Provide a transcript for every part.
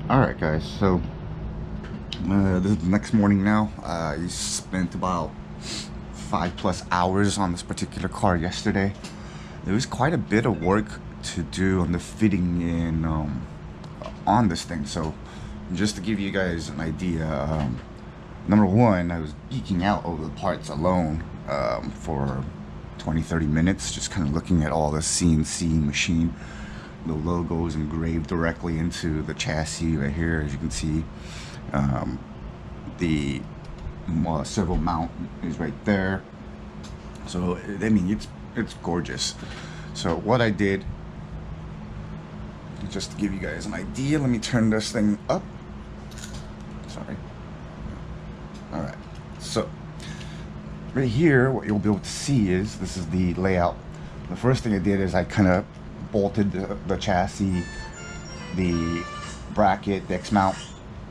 Alright guys, so this is the next morning now. I spent about 5+ hours on this particular car yesterday. There was quite a bit of work to do on the fitting in on this thing. So just to give you guys an idea, number one, I was geeking out over the parts alone for 20-30 minutes, just kind of looking at all the CNC machine. The logo is engraved directly into the chassis right here, as you can see. The servo mount is right there. So I mean, it's gorgeous. So what I did, just to give you guys an idea, let me turn this thing up. Sorry. All right. So right here, what you'll be able to see is this is the layout. The first thing I did is I kind of bolted the chassis, the bracket, the X mount,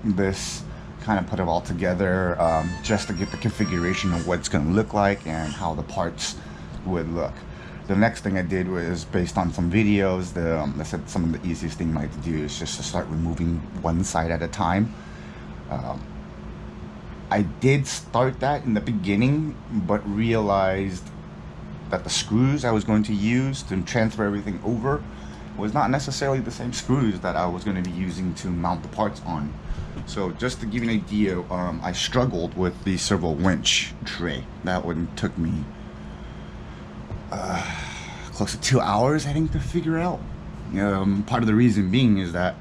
this, kind of put it all together just to get the configuration of what it's going to look like and how the parts would look. The next thing I did was, based on some videos, I said some of the easiest thing I like to do is just to start removing one side at a time. I did start that in the beginning, but realized that the screws I was going to use to transfer everything over was not necessarily the same screws that I was going to be using to mount the parts on. So just to give you an idea, I struggled with the Servo winch tray. That one took me close to 2 hours, I think, to figure out. Part of the reason being is that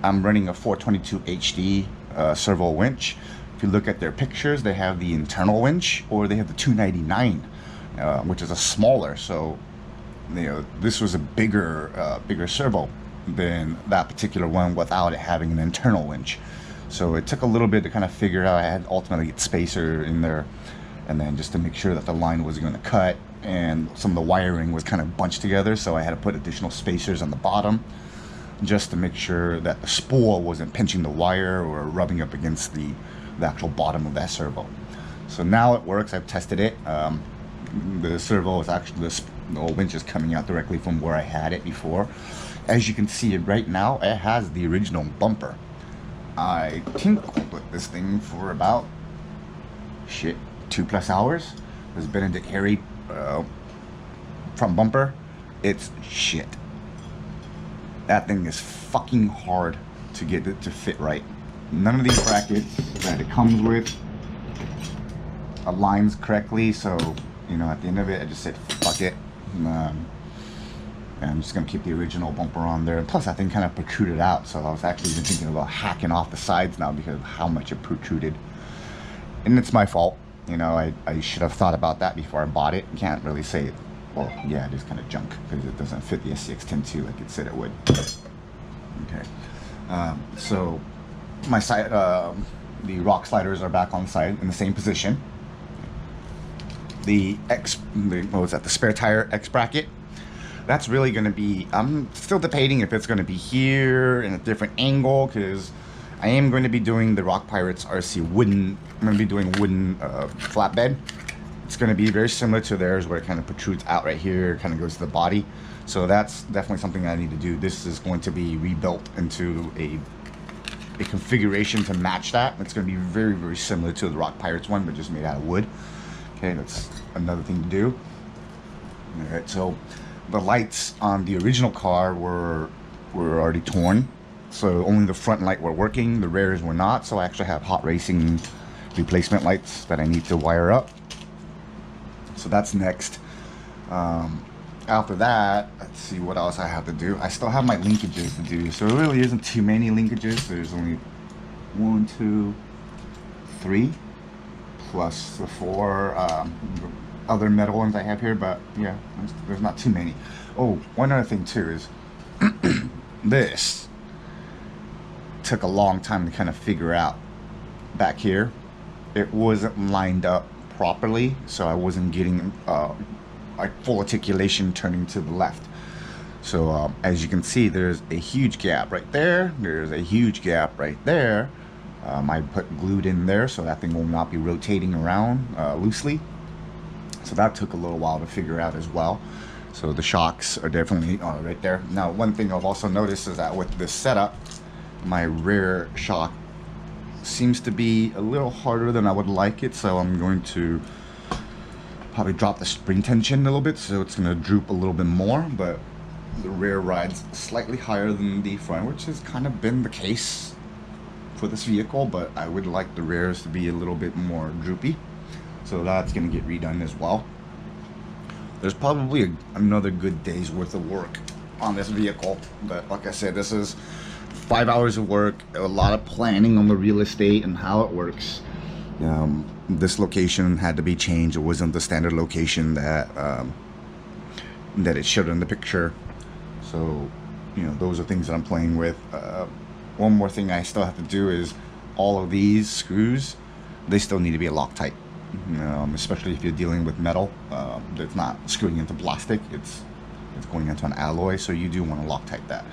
I'm running a 422 HD Servo winch. If you look at their pictures, they have the internal winch, or they have the 299, which is a smaller. So this was a bigger servo than that particular one without it having an internal winch. So it took a little bit to kind of figure out. I had to ultimately get spacer in there, and then just to make sure that the line wasn't going to cut, and some of the wiring was kind of bunched together, so I had to put additional spacers on the bottom just to make sure that the spool wasn't pinching the wire or rubbing up against the actual bottom of that servo. So now it works. I've tested it. The servo is actually, the old winch is coming out directly from where I had it before. As you can see it right now, it has the original bumper. I tinkled with this thing for about 2+ hours. This Benedict Harry front bumper, it's shit. That thing is fucking hard to get it to fit right. None of these brackets that it comes with aligns correctly, so at the end of it I just said fuck it. I'm just gonna keep the original bumper on there. Plus that thing kind of protruded out, so I was actually even thinking about hacking off the sides now because of how much it protruded. And it's my fault. I should have thought about that before I bought it. Can't really say, well, yeah, it is kind of junk because it doesn't fit the SCX10ii like it said it would. Okay. So my side, the rock sliders are back on side in the same position. The spare tire X bracket, that's really going to be, I'm still debating if it's going to be here in a different angle, because I am going to be doing the Rock Pirates RC wooden. I'm going to be doing wooden flatbed. It's going to be very similar to theirs, where it kind of protrudes out right here, kind of goes to the body. So that's definitely something I need to do. This is going to be rebuilt into a configuration to match that. It's going to be very, very similar to the Rock Pirates one, but just made out of wood. Okay, that's another thing to do. All right, so the lights on the original car were already torn. So only the front light were working, the rears were not. So I actually have hot racing replacement lights that I need to wire up. So that's next. After that, let's see what else I have to do. I still have my linkages to do. So it really isn't too many linkages. There's only 1, 2, 3, plus the 4 other metal ones I have here. But yeah, there's not too many. Oh, one other thing too is this took a long time to kind of figure out. Back here, it wasn't lined up properly, so I wasn't getting like full articulation turning to the left. So as you can see, there's a huge gap right there. There's a huge gap right there. I put glued in there so that thing will not be rotating around loosely. So that took a little while to figure out as well. So the shocks are definitely right there. Now, one thing I've also noticed is that with this setup, my rear shock seems to be a little harder than I would like it, so I'm going to probably drop the spring tension a little bit, so it's going to droop a little bit more. But the rear rides slightly higher than the front, which has kind of been the case for this vehicle, but I would like the rears to be a little bit more droopy, so that's going to get redone as well. There's probably another good day's worth of work on this vehicle, but like I said, this is 5 hours of work, a lot of planning on the real estate and how it works. This location had to be changed. It wasn't the standard location that that it showed in the picture, so you know, those are things that I'm playing with. One more thing I still have to do is all of these screws, they still need to be Loctite, especially if you're dealing with metal that's not screwing into plastic, it's going into an alloy, so you do want to Loctite that.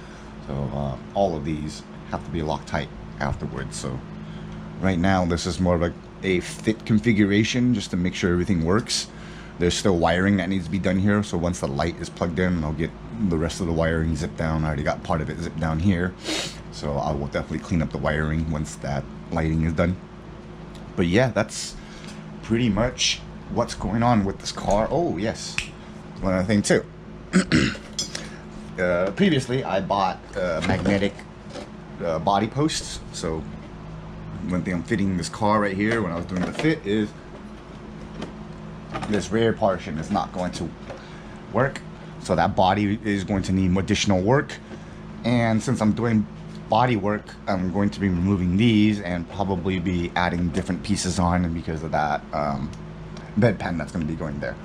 So all of these have to be Loctite afterwards. So right now this is more of a fit configuration just to make sure everything works. There's still wiring that needs to be done here, so once the light is plugged in, I'll get the rest of the wiring zipped down. I already got part of it zipped down here, so I will definitely clean up the wiring once that lighting is done. But yeah, that's pretty much what's going on with this car. Oh yes, one other thing too. Previously I bought magnetic body posts, so one thing I'm fitting this car right here when I was doing the fit is this rear portion is not going to work, so that body is going to need additional work. And since I'm doing body work, I'm going to be removing these and probably be adding different pieces on, and because of that bed pan that's going to be going there.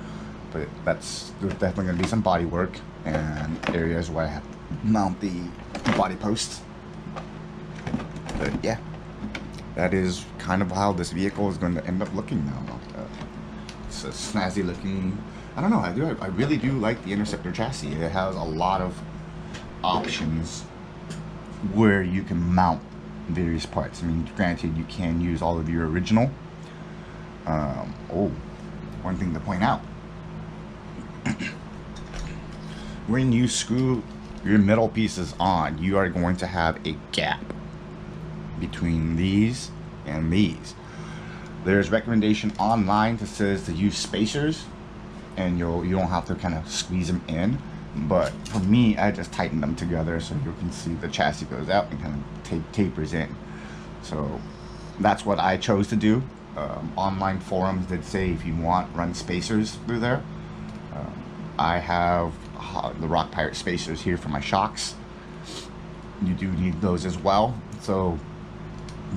But there's definitely going to be some body work and areas where I have to mount the body posts. But yeah, that is kind of how this vehicle is going to end up looking now. It's a snazzy looking, I don't know, I really do like the Interceptor chassis. It has a lot of options where you can mount various parts. I mean, granted, you can use all of your original. One thing to point out, when you screw your metal pieces on, you are going to have a gap between these and these. There's recommendation online that says to use spacers, and you don't have to kind of squeeze them in. But for me, I just tighten them together so you can see the chassis goes out and kind of tapers in. So that's what I chose to do. Online forums did say if you want, run spacers through there. I have the Rock Pirate spacers here for my shocks. You do need those as well. So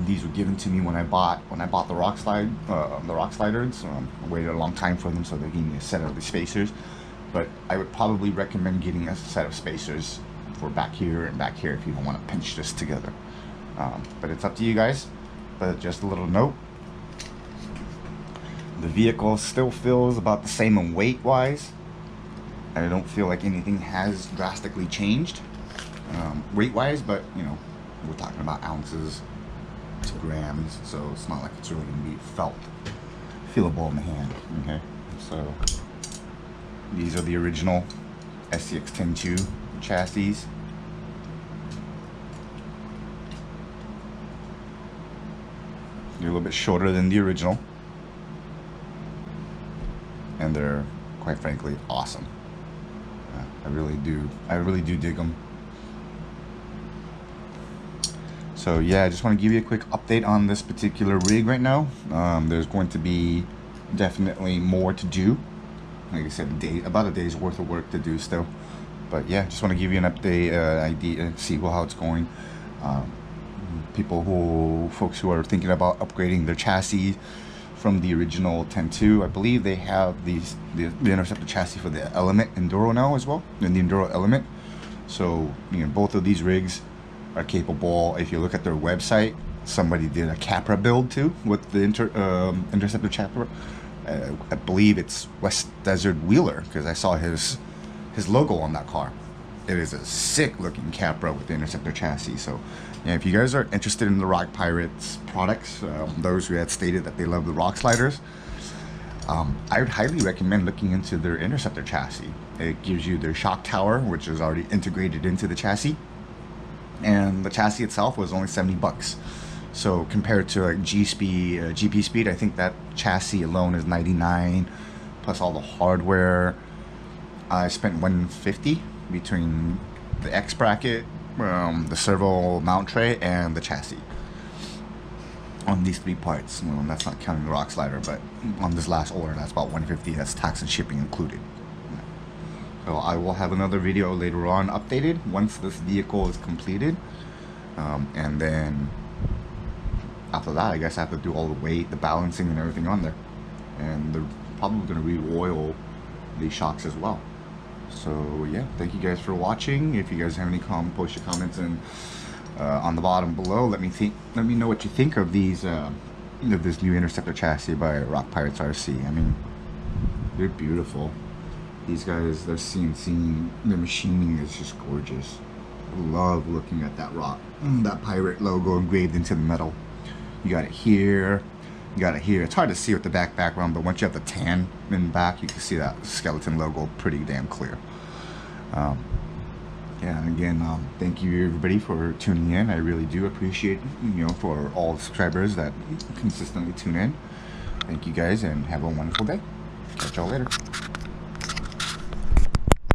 these were given to me when I bought the rock sliders. I waited a long time for them, so they gave me a set of the spacers. But I would probably recommend getting a set of spacers for back here and back here if you don't want to pinch this together. But it's up to you guys. But just a little note, the vehicle still feels about the same in weight wise. I don't feel like anything has drastically changed weight wise, but you know, we're talking about ounces to grams, so it's not like it's really going to be feelable in the hand. Okay, so these are the original SCX10ii chassis. They're a little bit shorter than the original, and they're quite frankly awesome. I really do dig them. So yeah, I just want to give you a quick update on this particular rig right now. There's going to be definitely more to do. Like I said, about a day's worth of work to do still. But yeah, just want to give you an update, idea, see how it's going. Folks who are thinking about upgrading their chassis from the original 10.2, I believe they have the Interceptor chassis for the Element Enduro now as well, and the Enduro Element. So you know, both of these rigs are capable. If you look at their website, somebody did a Capra build too with the Interceptor chapter. I believe it's West Desert Wheeler, because I saw his logo on that car. It is a sick looking Capra with the Interceptor chassis. So yeah, if you guys are interested in the Rock Pirates products, those who had stated that they love the rock sliders, I would highly recommend looking into their Interceptor chassis. It gives you their shock tower, which is already integrated into the chassis. and the chassis itself was only 70 bucks. So compared to like GP Speed, I think that chassis alone is 99 plus all the hardware. I spent 150 between the X bracket, the servo mount tray, and the chassis on these 3 parts. Well, that's not counting the rock slider, but on this last order, that's about 150. That's tax and shipping included. So I will have another video later on updated once this vehicle is completed, and then after that, I guess I have to do all the weight, the balancing, and everything on there, and they're probably going to re-oil the shocks as well. So yeah, thank you guys for watching. If you guys have any post your comments and on the bottom below. Let me know what you think of these this new Interceptor chassis by Rock Pirates RC. I mean, they're beautiful. These guys, their CNC, their machining is just gorgeous. I love looking at that that pirate logo engraved into the metal. You got it here, you got it here. It's hard to see with the background, but once you have the tan in the back, you can see that skeleton logo pretty damn clear. Yeah, and again, thank you everybody for tuning in. I really do appreciate, for all the subscribers that consistently tune in. Thank you guys, and have a wonderful day. Catch y'all later.